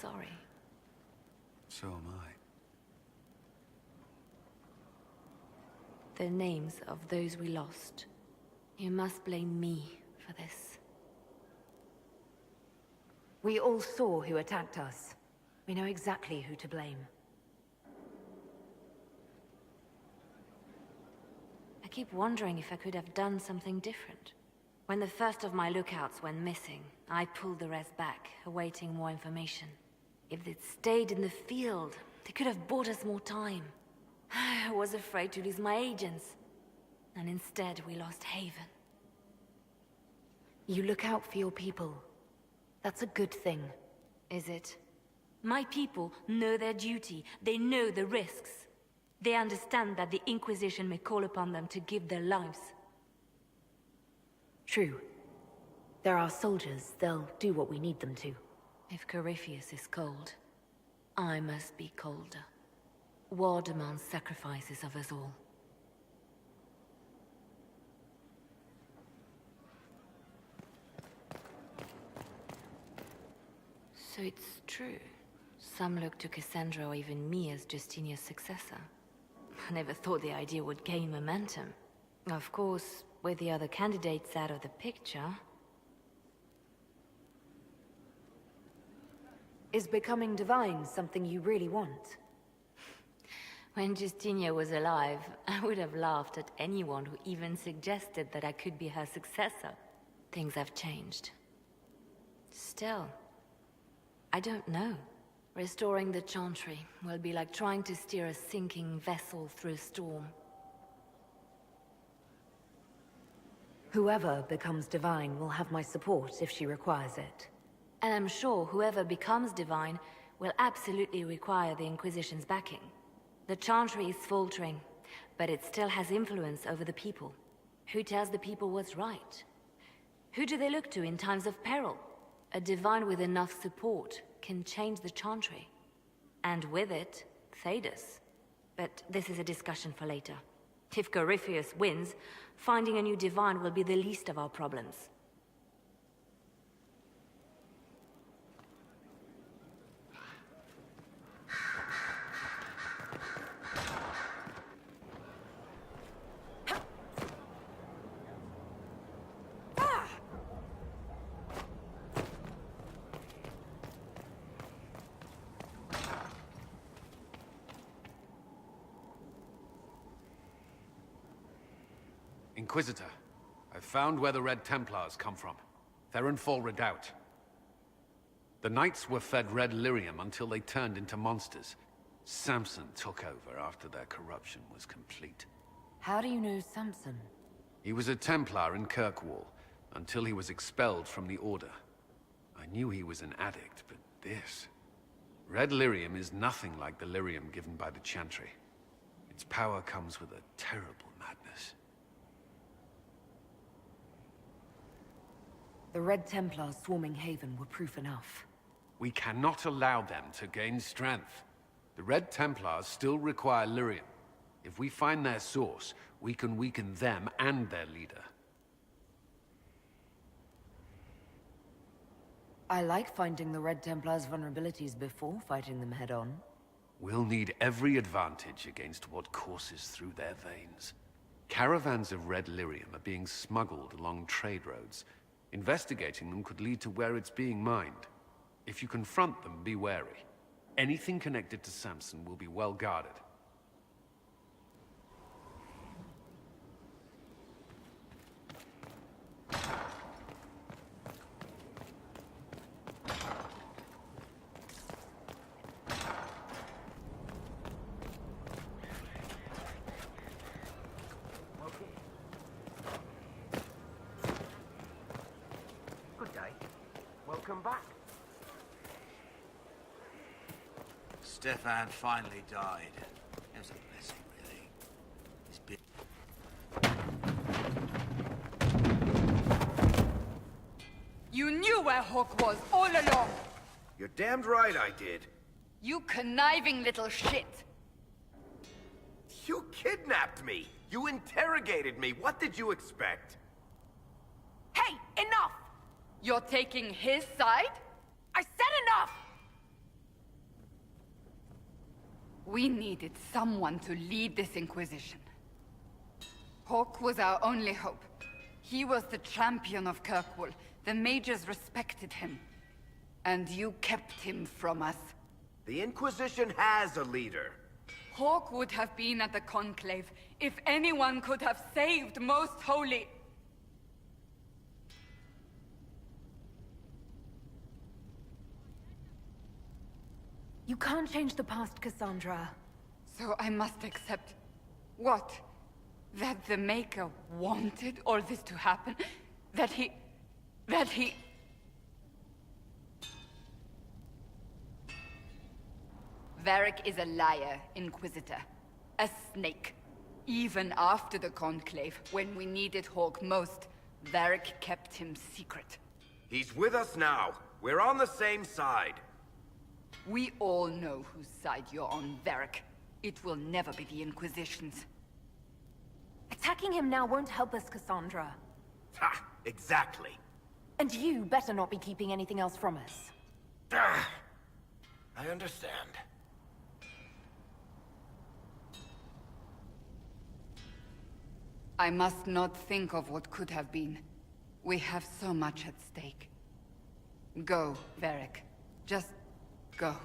sorry. So am I. The names of those we lost. You must blame me for this. We all saw who attacked us. We know exactly who to blame. I keep wondering if I could have done something different. When the first of my lookouts went missing, I pulled the rest back, awaiting more information. If they'd stayed in the field, they could have bought us more time. I was afraid to lose my agents. And instead, we lost Haven. You look out for your people. That's a good thing. Is it? My people know their duty. They know the risks. They understand that the Inquisition may call upon them to give their lives. True. They're our soldiers. They'll do what we need them to. If Corypheus is cold, I must be colder. War demands sacrifices of us all. So it's true. Some look to Cassandra or even me as Justinia's successor. I never thought the idea would gain momentum. Of course, with the other candidates out of the picture... Is becoming divine something you really want? When Justinia was alive, I would have laughed at anyone who even suggested that I could be her successor. Things have changed. Still, I don't know. Restoring the Chantry will be like trying to steer a sinking vessel through a storm. Whoever becomes divine will have my support if she requires it. And I'm sure whoever becomes divine will absolutely require the Inquisition's backing. The Chantry is faltering, but it still has influence over the people. Who tells the people what's right? Who do they look to in times of peril? A divine with enough support can change the Chantry. And with it, Thedas. But this is a discussion for later. If Corypheus wins, finding a new divine will be the least of our problems. Inquisitor, I've found where the Red Templars come from. Therenfall Redoubt. The Knights were fed red lyrium until they turned into monsters. Samson took over after their corruption was complete. How do you know Samson? He was a Templar in Kirkwall, until he was expelled from the Order. I knew he was an addict, but this... Red lyrium is nothing like the lyrium given by the Chantry. Its power comes with a terrible madness. The Red Templars swarming Haven were proof enough. We cannot allow them to gain strength. The Red Templars still require lyrium. If we find their source, we can weaken them and their leader. I like finding the Red Templars' vulnerabilities before fighting them head-on. We'll need every advantage against what courses through their veins. Caravans of red lyrium are being smuggled along trade roads. Investigating them could lead to where it's being mined. If you confront them, be wary. Anything connected to Samson will be well guarded. Stefan finally died. It was a blessing, really. He's been... You knew where Hawk was all along! You're damned right I did. You conniving little shit! You kidnapped me! You interrogated me! What did you expect? Hey, enough! You're taking his side? I said enough! We needed someone to lead this Inquisition. Hawke was our only hope. He was the champion of Kirkwall. The mages respected him. And you kept him from us. The Inquisition has a leader. Hawke would have been at the Conclave if anyone could have saved Most Holy... You can't change the past, Cassandra. So I must accept... what? That the Maker wanted all this to happen? That he... Varric is a liar, Inquisitor. A snake. Even after the Conclave, when we needed Hawke most, Varric kept him secret. He's with us now. We're on the same side. We all know whose side you're on, Varric. It will never be the Inquisition's. Attacking him now won't help us, Cassandra. Ha! Exactly. And you better not be keeping anything else from us. I understand. I must not think of what could have been. We have so much at stake. Go, Varric. Just go.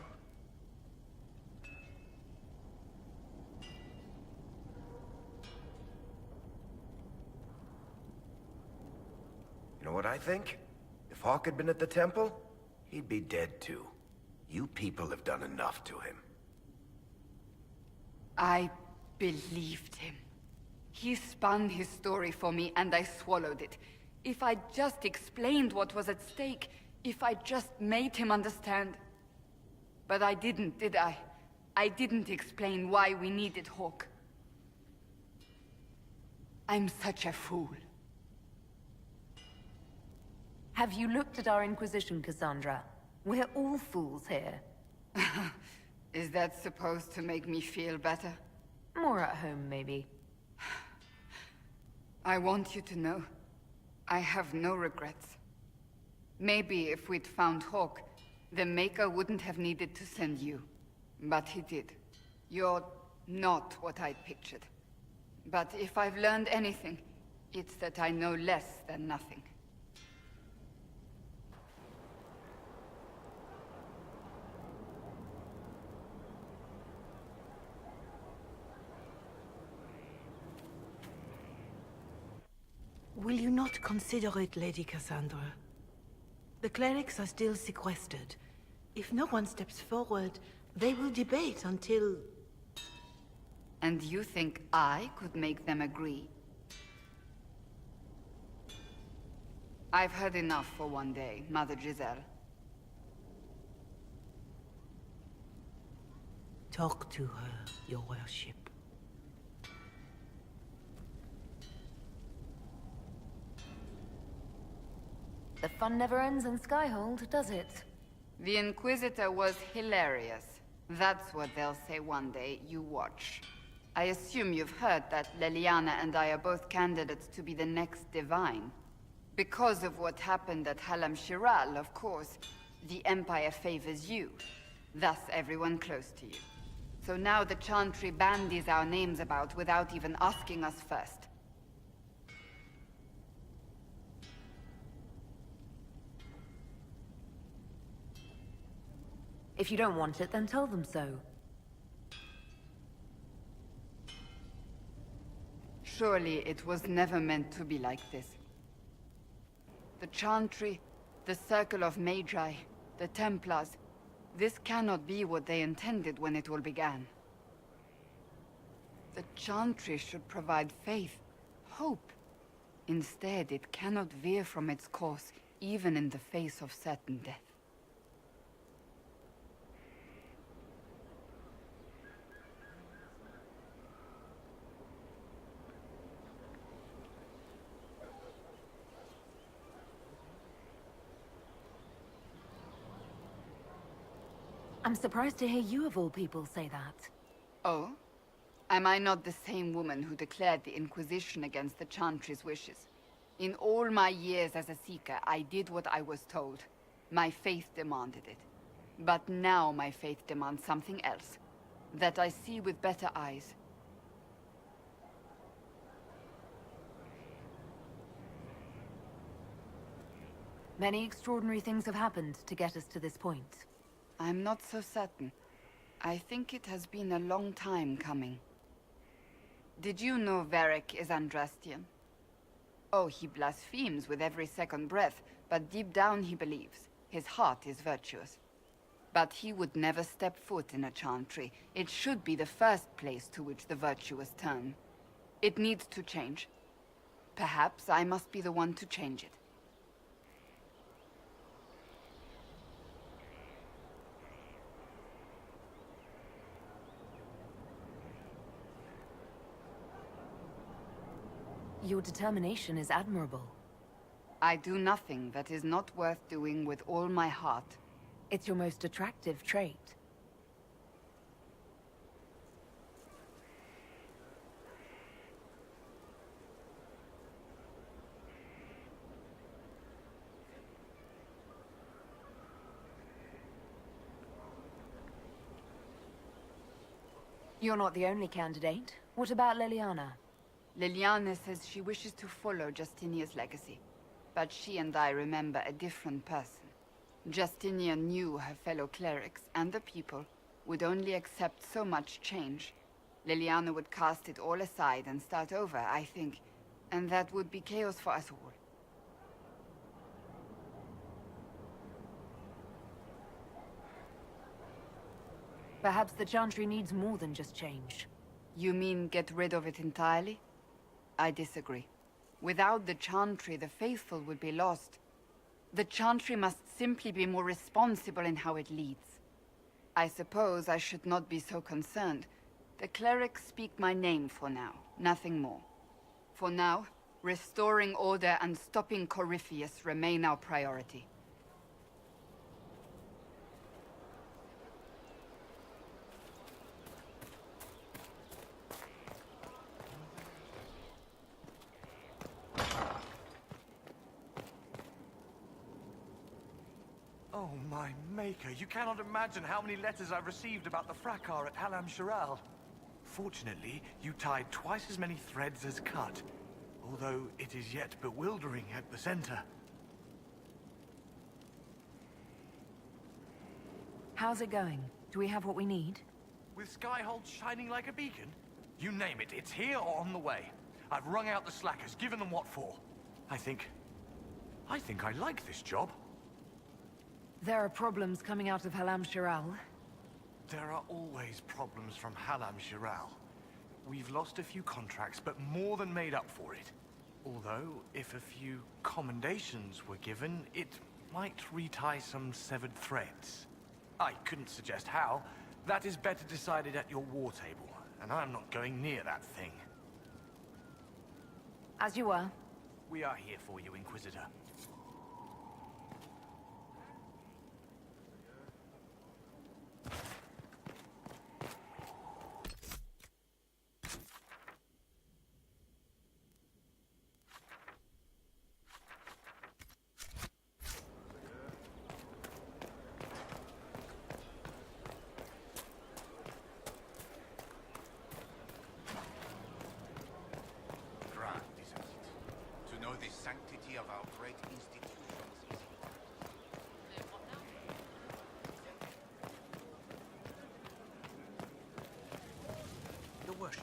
You know what I think? If Hawke had been at the temple, he'd be dead too. You people have done enough to him. I believed him. He spun his story for me, and I swallowed it. If I just explained what was at stake, if I just made him understand... But I didn't, did I? I didn't explain why we needed Hawke. I'm such a fool. Have you looked at our Inquisition, Cassandra? We're all fools here. Is that supposed to make me feel better? More at home, maybe. I want you to know, I have no regrets. Maybe if we'd found Hawke, the Maker wouldn't have needed to send you. But he did. You're not what I'd pictured. But if I've learned anything, it's that I know less than nothing. Will you not consider it, Lady Cassandra? The clerics are still sequestered. If no one steps forward, they will debate until... And you think I could make them agree? I've heard enough for one day, Mother Giselle. Talk to her, your worship. The fun never ends in Skyhold, does it? The Inquisitor was hilarious. That's what they'll say one day. You watch. I assume you've heard that Leliana and I are both candidates to be the next Divine. Because of what happened at Halam Shiral, of course, the Empire favors you. Thus, everyone close to you. So now the Chantry bandies our names about without even asking us first. If you don't want it, then tell them so. Surely it was never meant to be like this. The Chantry, the Circle of Magi, the Templars, this cannot be what they intended when it all began. The Chantry should provide faith, hope. Instead, it cannot veer from its course, even in the face of certain death. I'm surprised to hear you of all people say that. Oh? Am I not the same woman who declared the Inquisition against the Chantry's wishes? In all my years as a Seeker, I did what I was told. My faith demanded it. But now my faith demands something else. that I see with better eyes. Many extraordinary things have happened to get us to this point. I'm not so certain. I think it has been a long time coming. Did you know Varric is Andrastian? Oh, he blasphemes with every second breath, but deep down he believes. His heart is virtuous. But he would never step foot in a chantry. It should be the first place to which the virtuous turn. It needs to change. Perhaps I must be the one to change it. Your determination is admirable. I do nothing that is not worth doing with all my heart. It's your most attractive trait. You're not the only candidate. What about Leliana? Leliana says she wishes to follow Justinia's legacy. But she and I remember a different person. Justinia knew her fellow clerics and the people would only accept so much change. Leliana would cast it all aside and start over, I think. And that would be chaos for us all. Perhaps the Chantry needs more than just change. You mean get rid of it entirely? I disagree. Without the Chantry, the faithful would be lost. The Chantry must simply be more responsible in how it leads. I suppose I should not be so concerned. The clerics speak my name for now, nothing more. For now, restoring order and stopping Corypheus remain our priority. Oh, my maker, you cannot imagine how many letters I've received about the fracas at Halam Shiral. Fortunately, you tied twice as many threads as cut, although it is yet bewildering at the center. How's it going? Do we have what we need? With Skyhold shining like a beacon? You name it, it's here or on the way. I've wrung out the slackers, given them what for. I think I like this job. There are problems coming out of Halam Shiral. There are always problems from Halam Shiral. We've lost a few contracts, but more than made up for it. Although, if a few commendations were given, it might retie some severed threads. I couldn't suggest how. That is better decided at your war table, and I'm not going near that thing. As you were. We are here for you, Inquisitor. The sanctity of our great institutions is Your worship.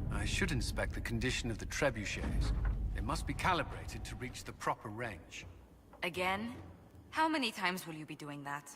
I should inspect the condition of the trebuchets. They must be calibrated to reach the proper range. Again? How many times will you be doing that?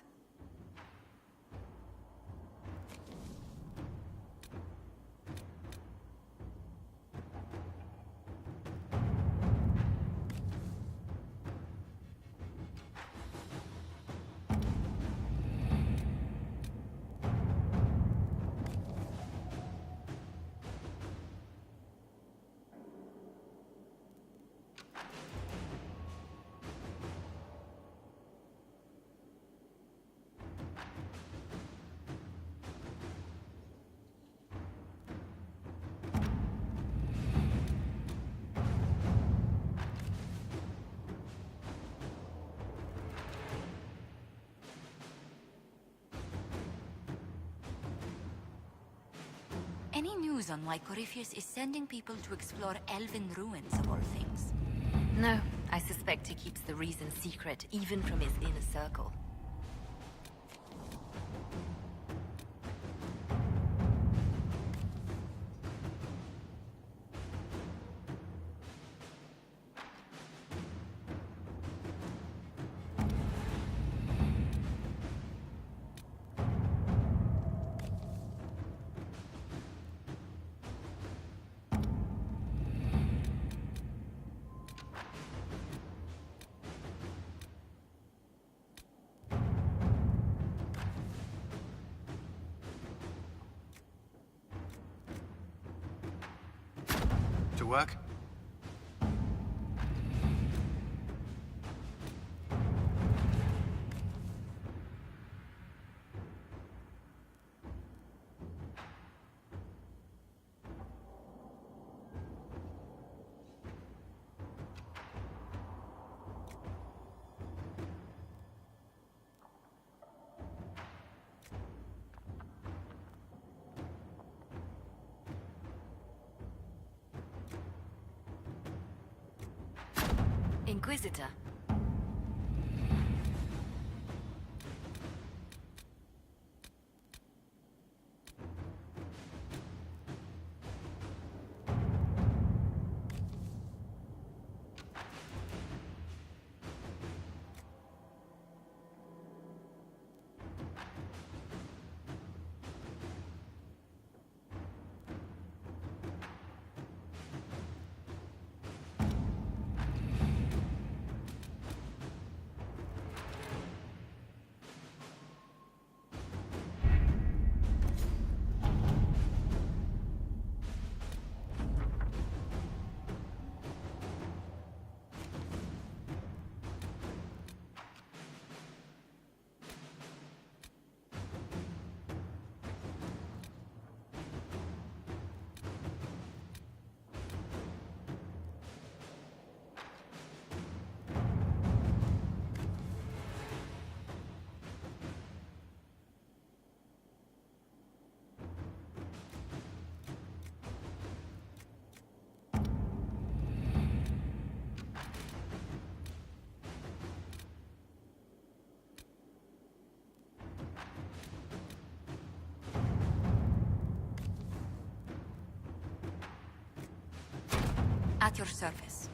Any news on why Corypheus is sending people to explore elven ruins of all things? No, I suspect he keeps the reason secret, even from his inner circle. To work? Inquisitor. At your service.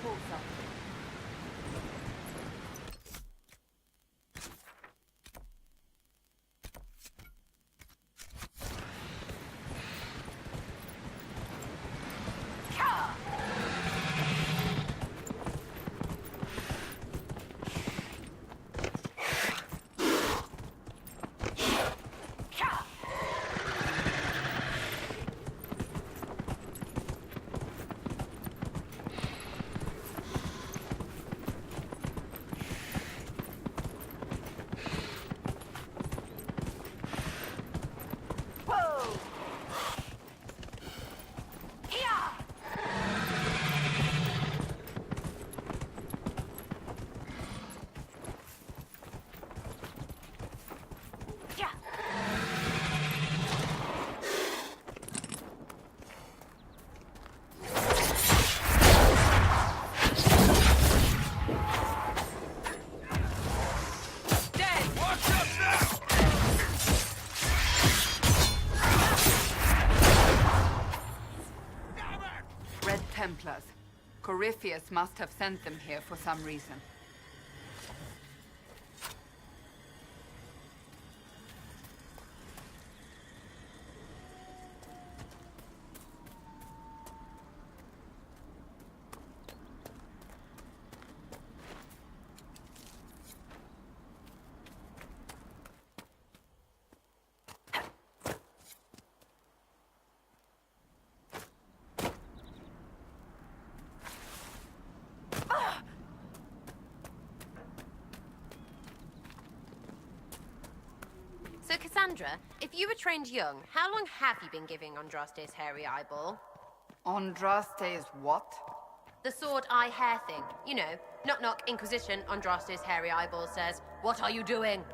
thought so. Templars. Corypheus must have sent them here for some reason. So, Cassandra, if you were trained young, how long have you been giving Andraste's hairy eyeball? Andraste's what? The sword eye hair thing. You know, knock knock, Inquisition, Andraste's hairy eyeball says, "What are you doing?"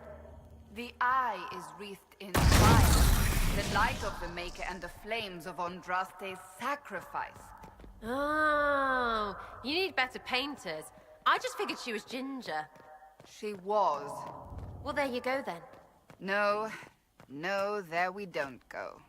The eye is wreathed in fire. The light of the Maker and the flames of Andraste's sacrifice. Oh, you need better painters. I just figured she was ginger. She was. Well, there you go then. No, there we don't go.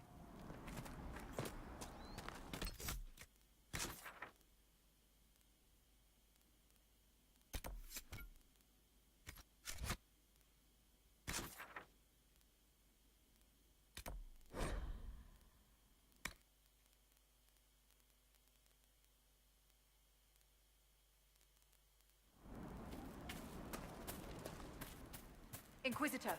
Inquisitor.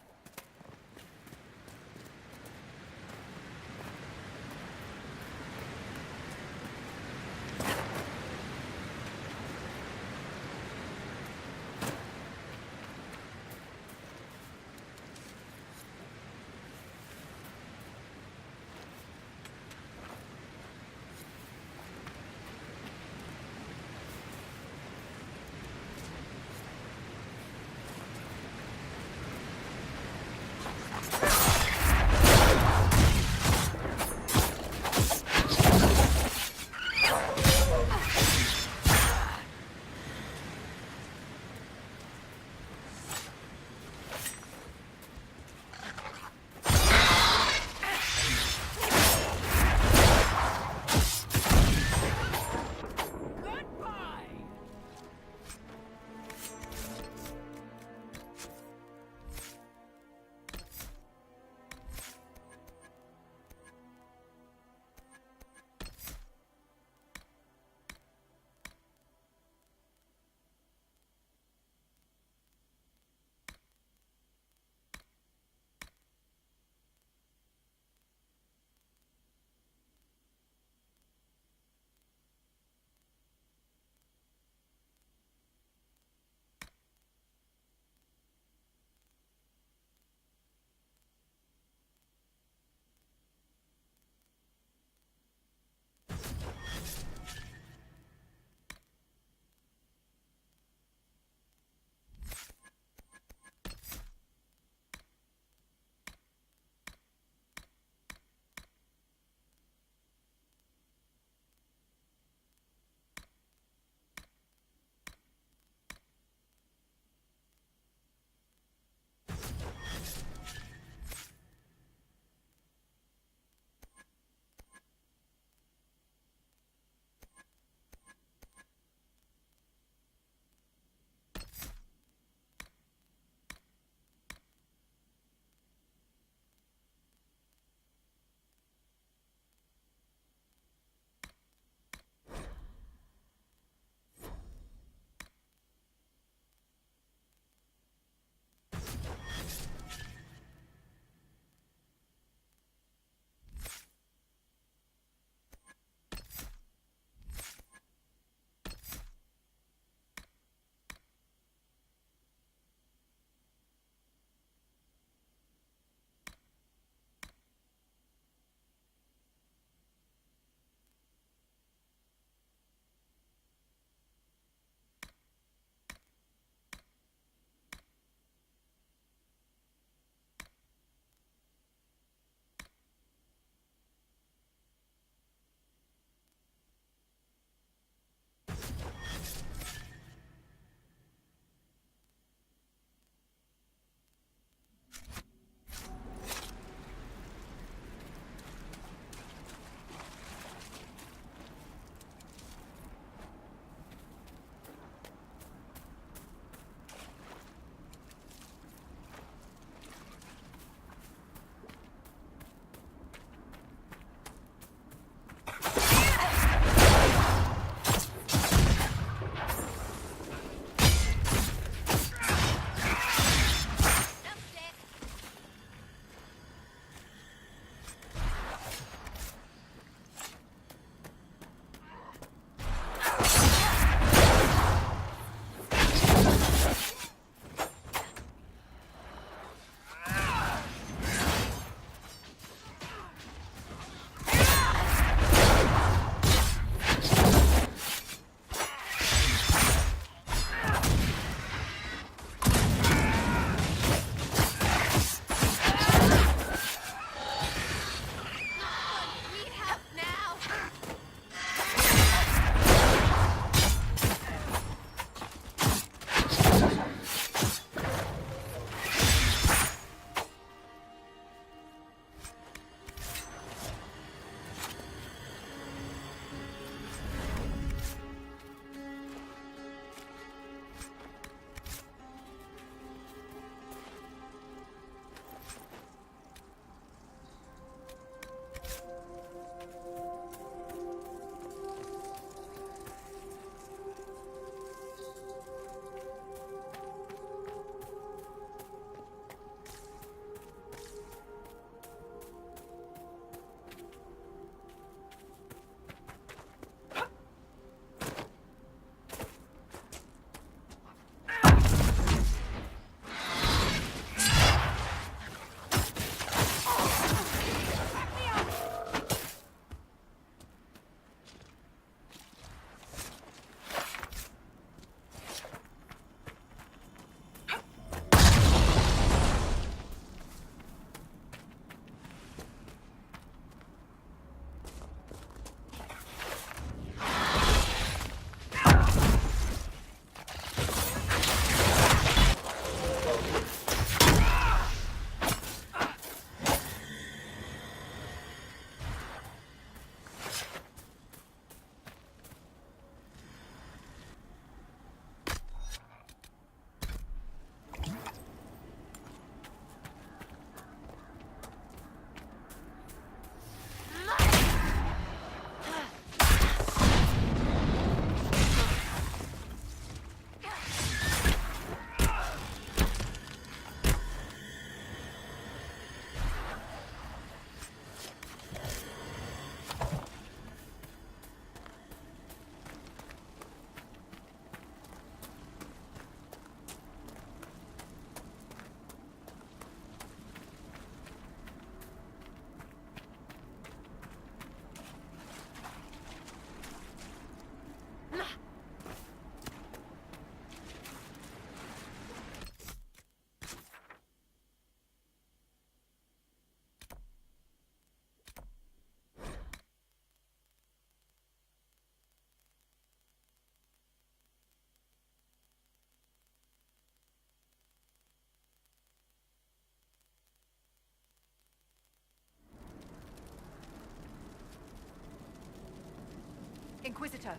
Inquisitor.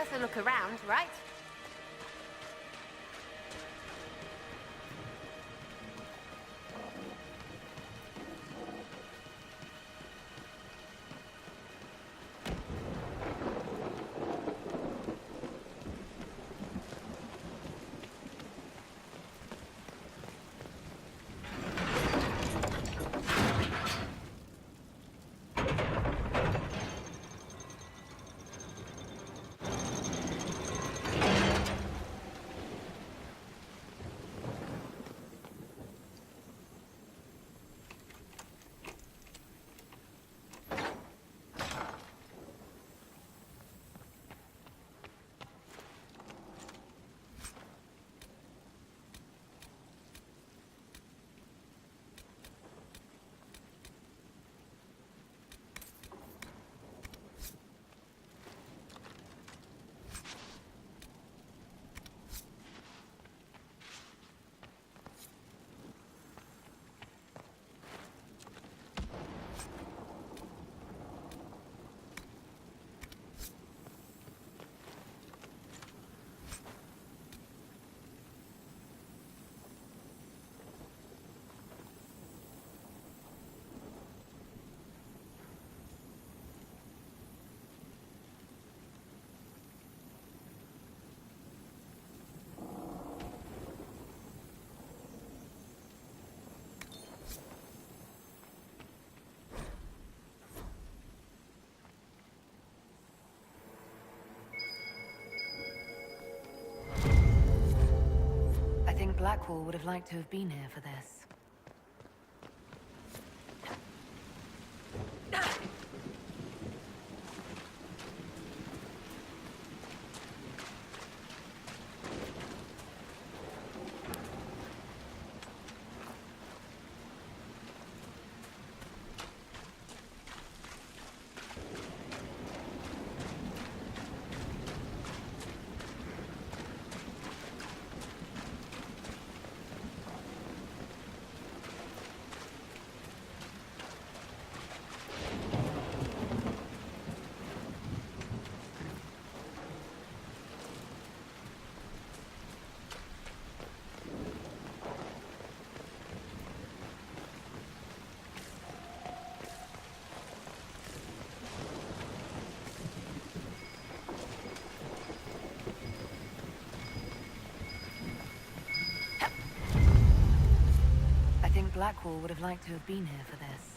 worth a look around, right? I think Blackwall would have liked to have been here for this. I think Blackwall would have liked to have been here for this.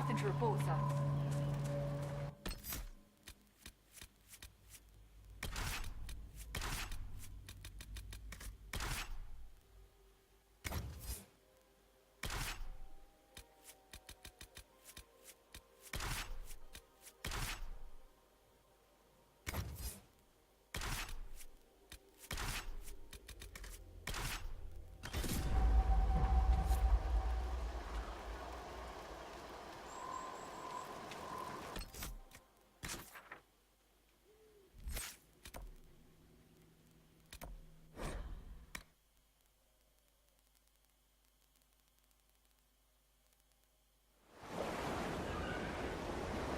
Nothing to report, sir.